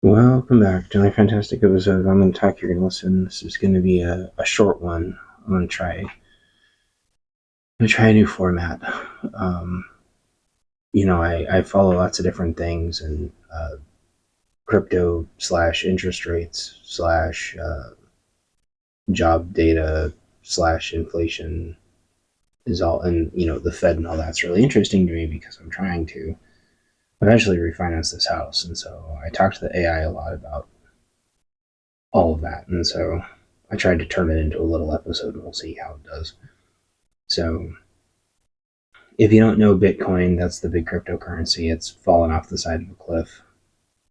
Welcome back to another fantastic episode. I'm going to talk. You're going to listen. This is going to be a short one. I'm going to try. A new format. Um, I follow lots of different things, and crypto slash interest rates slash job data slash inflation is all, and the Fed and all that's really interesting to me because I'm trying to eventually refinance this house, and so I talk to the AI a lot about all of that, and so I tried to turn it into a little episode, and we'll see how it does. So, if you don't know Bitcoin, that's the big cryptocurrency. It's fallen off the side of a cliff,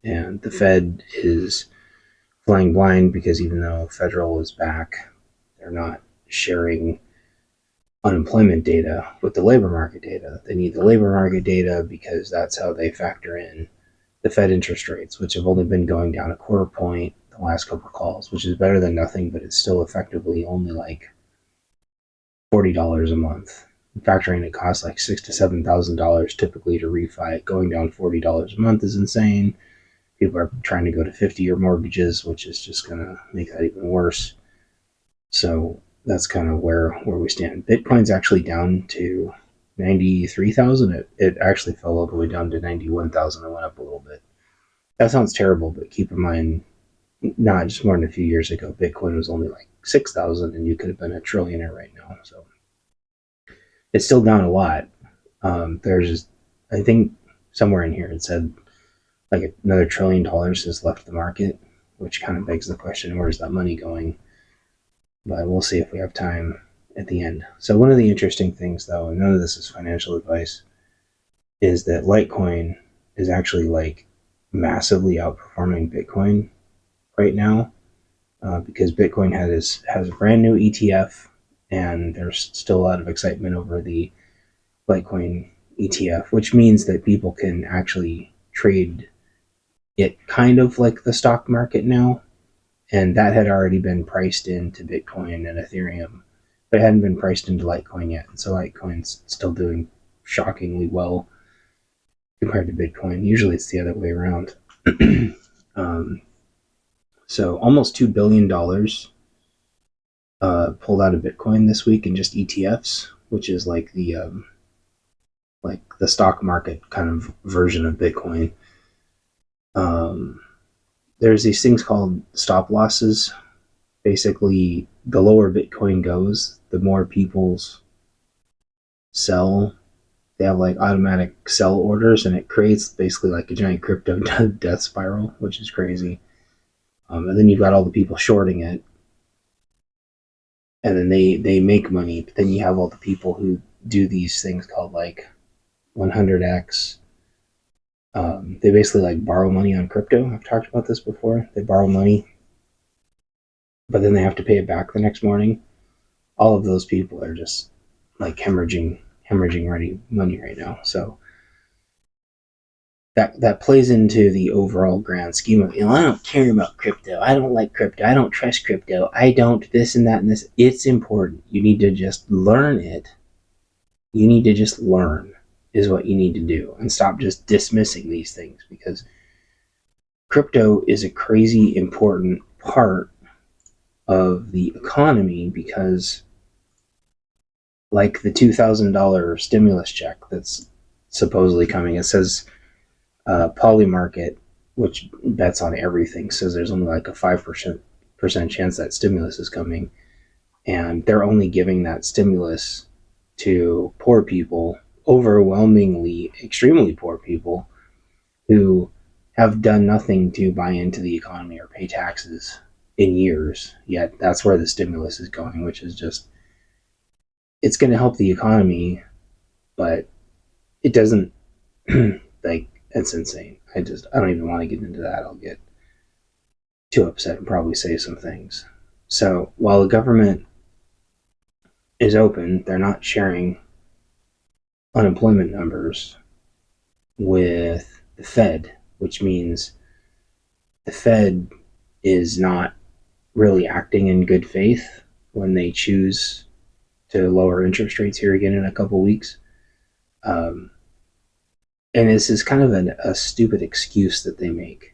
and the Fed is flying blind because even though federal is back, they're not sharing unemployment data with the labor market data. They need the labor market data because that's how they factor in the Fed interest rates, which have only been going down a quarter point the last couple of calls, which is better than nothing, but it's still effectively only like $40 a month. Factoring it costs like $6,000 to $7,000 typically to refi. Going down $40 a month is insane. People are trying to go to 50-year mortgages, which is just going to make that even worse. So that's kind of where we stand. Bitcoin's actually down to 93,000. It actually fell all the way down to 91,000. It went up a little bit. That sounds terrible, but keep in mind, not just more than a few years ago, Bitcoin was only like 6,000, and you could have been a trillionaire right now. So it's still down a lot. There's just, I think somewhere in here it said like another $1 trillion has left the market, which kind of begs the question, where's that money going? But we'll see if we have time at the end. So one of the interesting things, though, and none of this is financial advice, is that Litecoin is actually like massively outperforming Bitcoin right now, because Bitcoin has a brand new ETF, and there's still a lot of excitement over the Litecoin ETF, which means that people can actually trade it kind of like the stock market now. And that had already been priced into Bitcoin and Ethereum, but it hadn't been priced into Litecoin yet. And so Litecoin's still doing shockingly well compared to Bitcoin. Usually it's the other way around. um, so almost $2 billion pulled out of Bitcoin this week in just ETFs, which is like the stock market kind of version of Bitcoin. There's these things called stop losses. Basically, the lower Bitcoin goes, the more people's sell. They have like automatic sell orders, and it creates basically like a giant crypto death spiral, which is crazy. And then you've got all the people shorting it, and then they make money. But then you have all the people who do these things called like 100x. They basically like borrow money on crypto. I've talked about this before. They borrow money, but then they have to pay it back the next morning. All of those people are just like hemorrhaging ready money right now. So that plays into the overall grand scheme of, I don't care about crypto. I don't like crypto. I don't trust crypto. I don't this and that and this. It's important. You need to just learn it. You need to just learn is what you need to do, and stop just dismissing these things, because crypto is a crazy important part of the economy, because like the $2,000 stimulus check that's supposedly coming, it says Polymarket, which bets on everything, says there's only like a 5% chance that stimulus is coming, and they're only giving that stimulus to poor people, overwhelmingly extremely poor people who have done nothing to buy into the economy or pay taxes in years. Yet that's where the stimulus is going, which is just, it's going to help the economy, but it doesn't like, it's insane. I don't even want to get into that. I'll get too upset and probably say some things. So while the government is open, they're not sharing unemployment numbers with the Fed, which means the Fed is not really acting in good faith when they choose to lower interest rates here again in a couple weeks. And this is kind of a stupid excuse that they make.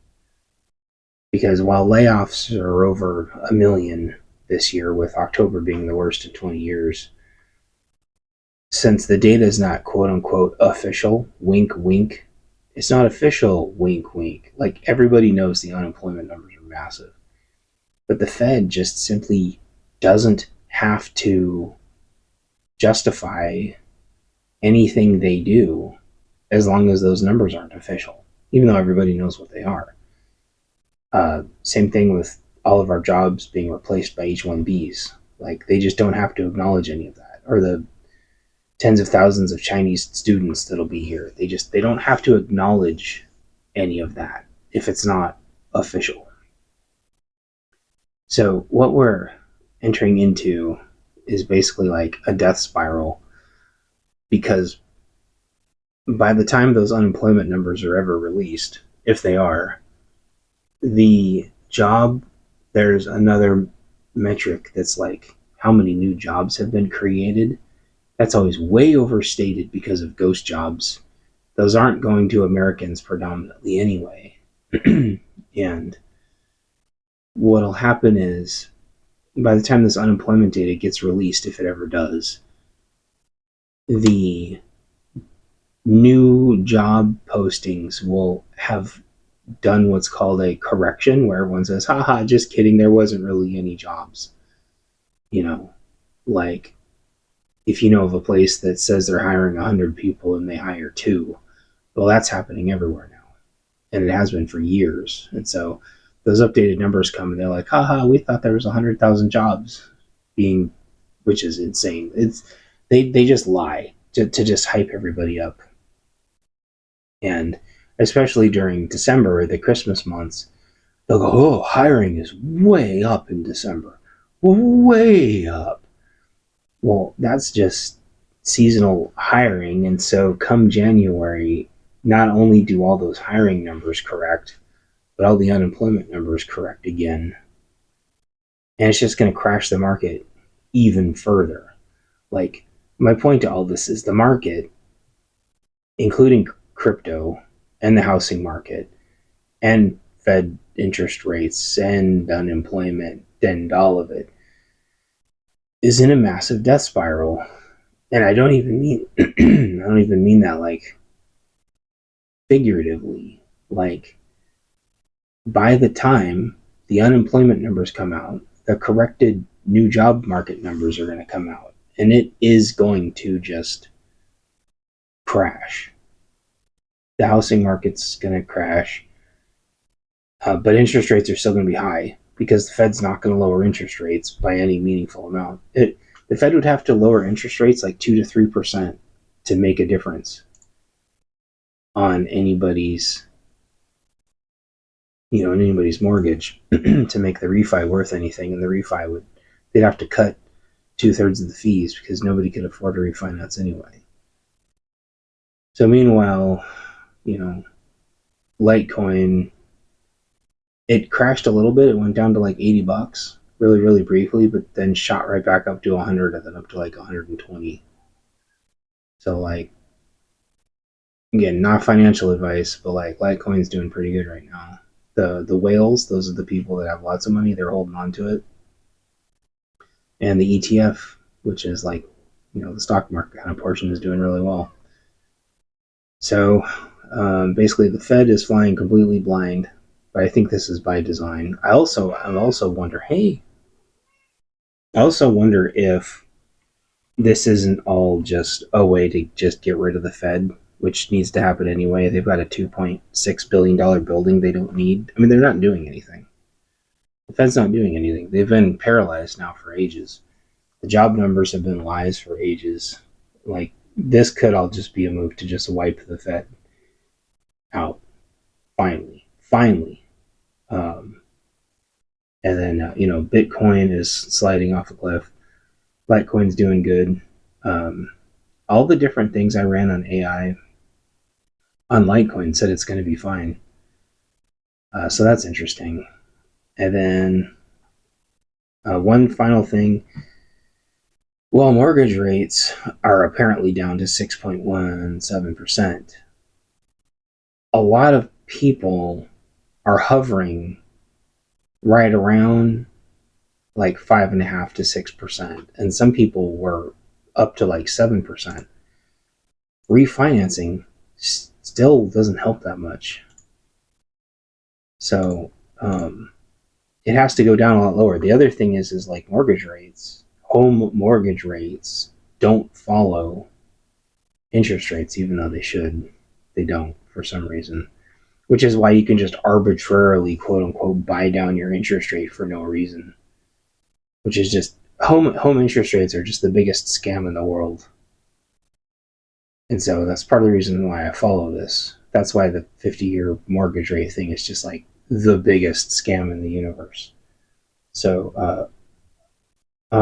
Because while layoffs are over 1 million this year, with October being the worst in 20 years, since the data is not quote unquote official, wink wink, it's not official, wink wink. Like, everybody knows the unemployment numbers are massive. But the Fed just simply doesn't have to justify anything they do as long as those numbers aren't official, even though everybody knows what they are. Same thing with all of our jobs being replaced by H-1Bs. Like, they just don't have to acknowledge any of that. Or the tens of thousands of Chinese students that'll be here. They don't have to acknowledge any of that if it's not official. So what we're entering into is basically like a death spiral, because by the time those unemployment numbers are ever released, if they are, there's another metric that's like how many new jobs have been created. That's always way overstated because of ghost jobs. Those aren't going to Americans predominantly anyway. And what'll happen is, by the time this unemployment data gets released, if it ever does, the new job postings will have done what's called a correction, where everyone says, haha, just kidding, there wasn't really any jobs. Like, if you know of a place that says they're hiring 100 people and they hire 2, well, that's happening everywhere now. And it has been for years. And so those updated numbers come and they're like, haha, we thought there was 100,000 jobs being, which is insane. They just lie to just hype everybody up. And especially during December, the Christmas months, they'll go, oh, hiring is way up in December. Way up. Well, that's just seasonal hiring. And so come January, not only do all those hiring numbers correct, but all the unemployment numbers correct again. And it's just going to crash the market even further. Like, my point to all this is the market, including crypto and the housing market and Fed interest rates and unemployment and all of it, is in a massive death spiral. And I don't even mean that like figuratively. Like, by the time the unemployment numbers come out, the corrected new job market numbers are going to come out, and it is going to just crash. The housing market's going to crash, but interest rates are still going to be high because the Fed's not going to lower interest rates by any meaningful amount. The Fed would have to lower interest rates like 2 to 3% to make a difference on anybody's mortgage to make the refi worth anything. And the refi they'd have to cut 2/3 of the fees because nobody could afford to refinance anyway. So meanwhile, Litecoin, it crashed a little bit. It went down to like $80 really, really briefly, but then shot right back up to 100 and then up to like 120. So, like, again, not financial advice, but like Litecoin's doing pretty good right now. The whales, those are the people that have lots of money, they're holding on to it. And the ETF, which is like, the stock market kind of portion, is doing really well. So basically the Fed is flying completely blind, but I think this is by design. I also wonder if this isn't all just a way to just get rid of the Fed, which needs to happen anyway. They've got a $2.6 billion building they don't need. I mean, they're not doing anything. The Fed's not doing anything. They've been paralyzed now for ages. The job numbers have been lies for ages. Like, this could all just be a move to just wipe the Fed out. Finally. And then, Bitcoin is sliding off a cliff. Litecoin's doing good. All the different things I ran on AI on Litecoin said it's going to be fine. So that's interesting. And then one final thing. Well, mortgage rates are apparently down to 6.17%. A lot of people are hovering right around like 5.5 to 6%, and some people were up to like 7%. Refinancing still doesn't help that much. So it has to go down a lot lower. The other thing is like mortgage rates. Home mortgage rates don't follow interest rates, even though they should. They don't for some reason. Which is why you can just arbitrarily, quote unquote, buy down your interest rate for no reason. Which is just home interest rates are just the biggest scam in the world. And so that's part of the reason why I follow this. That's why the 50-year mortgage rate thing is just like the biggest scam in the universe. So I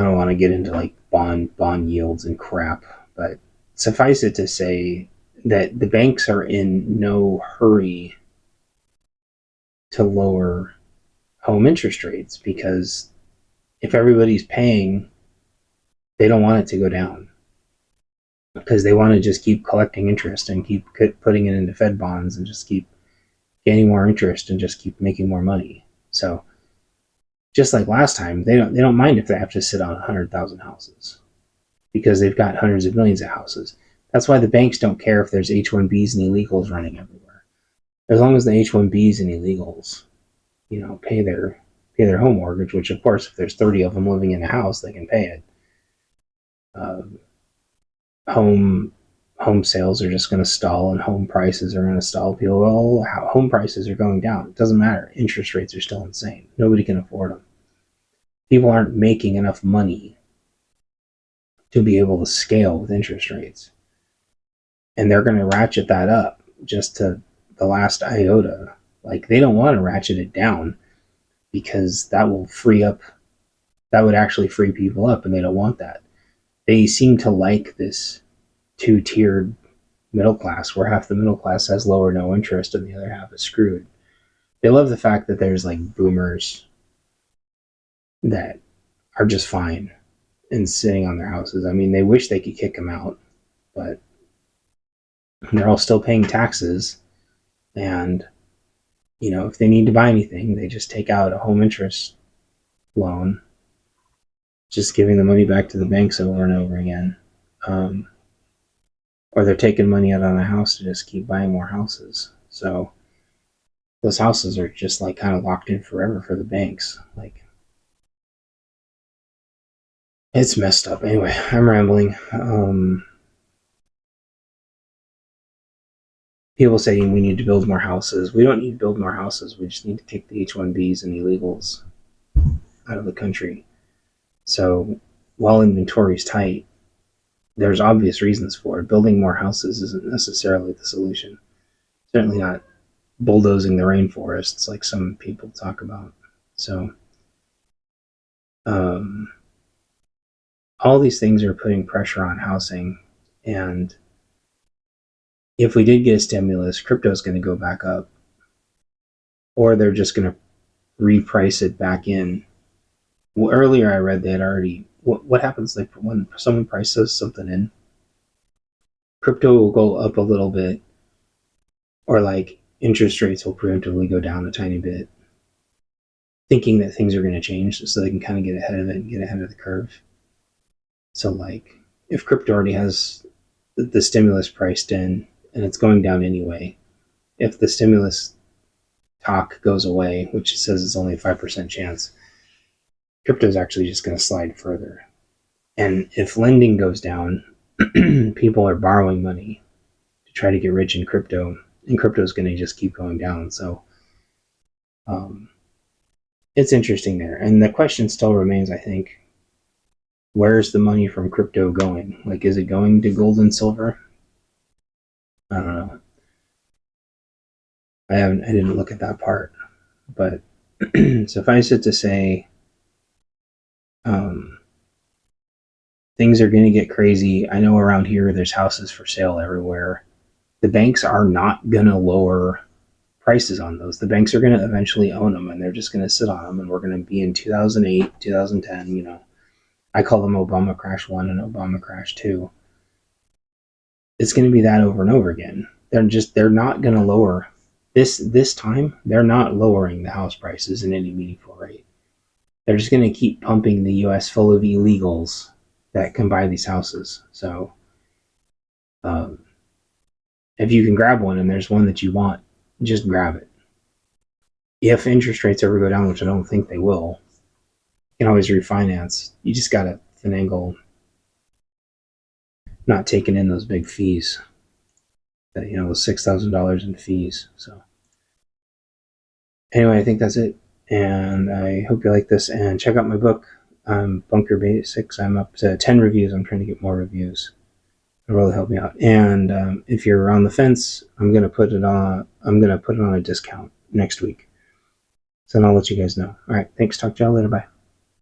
don't want to get into like bond yields and crap, but suffice it to say that the banks are in no hurry to lower home interest rates, because if everybody's paying, they don't want it to go down, because they want to just keep collecting interest and keep putting it into Fed bonds and just keep getting more interest and just keep making more money. So just like last time, they don't mind if they have to sit on 100,000 houses, because they've got hundreds of millions of houses. That's why the banks don't care if there's H-1Bs and illegals running everywhere. As long as the H-1Bs and illegals, pay their home mortgage, which of course, if there's 30 of them living in a house, they can pay it. Um, home home sales are just going to stall, and home prices are going to stall. People, well, home prices are going down. It doesn't matter. Interest rates are still insane. Nobody can afford them. People aren't making enough money to be able to scale with interest rates. And they're going to ratchet that up just to the last iota. Like, they don't want to ratchet it down, because that would actually free people up, and they don't want that. They seem to like this two-tiered middle class, where half the middle class has low or no interest and the other half is screwed. They love the fact that there's like boomers that are just fine and sitting on their houses. I mean, they wish they could kick them out, but they're all still paying taxes. And, if they need to buy anything, they just take out a home interest loan, just giving the money back to the banks over and over again. Or they're taking money out on a house to just keep buying more houses. So those houses are just like kind of locked in forever for the banks. Like, it's messed up. Anyway, I'm rambling. People saying we need to build more houses. We don't need to build more houses. We just need to take the H-1Bs and illegals out of the country. So while inventory is tight, there's obvious reasons for it. Building more houses isn't necessarily the solution. Certainly not bulldozing the rainforests like some people talk about. So all these things are putting pressure on housing, and if we did get a stimulus, crypto is going to go back up, or they're just going to reprice it back in. Well, earlier I read they had already. What happens like when someone prices something in? Crypto will go up a little bit, or like interest rates will preemptively go down a tiny bit, thinking that things are going to change, so they can kind of get ahead of it and get ahead of the curve. So like, if crypto already has the stimulus priced in and it's going down anyway, if the stimulus talk goes away, which says it's only a 5% chance, crypto is actually just going to slide further. And if lending goes down, people are borrowing money to try to get rich in crypto, and crypto is going to just keep going down. So it's interesting there. And the question still remains, I think, where's the money from crypto going? Like, is it going to gold and silver? I don't know. I didn't look at that part, but suffice it to say, things are going to get crazy. I know around here there's houses for sale everywhere. The banks are not going to lower prices on those. The banks are going to eventually own them, and they're just going to sit on them, and we're going to be in 2008, 2010. I call them Obama Crash 1 and Obama Crash 2. It's going to be that over and over again. They're not going to lower This time, they're not lowering the house prices in any meaningful rate. They're just going to keep pumping the U.S. full of illegals that can buy these houses. So, if you can grab one and there's one that you want, just grab it. If interest rates ever go down, which I don't think they will, you can always refinance. You just got to finagle not taking in those big fees. That, you know, those $6,000 in fees. So anyway, I think that's it. And I hope you like this. And check out my book, Bunker Basics. I'm up to 10 reviews. I'm trying to get more reviews. It'll really help me out. And if you're on the fence, I'm gonna put it on a discount next week. So then I'll let you guys know. All right, thanks. Talk to y'all later. Bye.